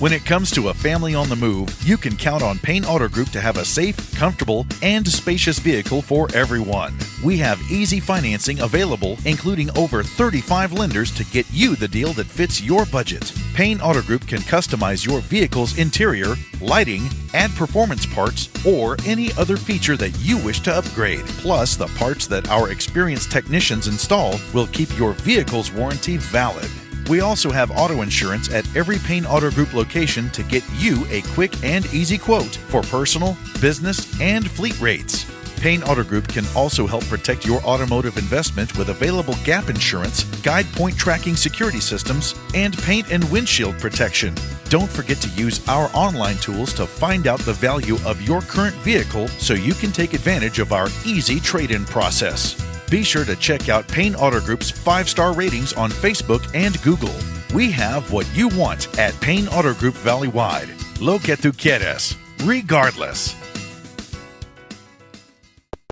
When it comes to a family on the move, you can count on Payne Auto Group to have a safe, comfortable, and spacious vehicle for everyone. We have easy financing available, including over 35 lenders to get you the deal that fits your budget. Payne Auto Group can customize your vehicle's interior, lighting, add performance parts, or any other feature that you wish to upgrade. Plus, the parts that our experienced technicians install will keep your vehicle's warranty valid. We also have auto insurance at every Payne Auto Group location to get you a quick and easy quote for personal, business, and fleet rates. Payne Auto Group can also help protect your automotive investment with available gap insurance, guide point tracking security systems, and paint and windshield protection. Don't forget to use our online tools to find out the value of your current vehicle so you can take advantage of our easy trade-in process. Be sure to check out Payne Auto Group's 5-star ratings on Facebook and Google. We have what you want at Payne Auto Group Valley-wide. Lo que tú quieres, regardless.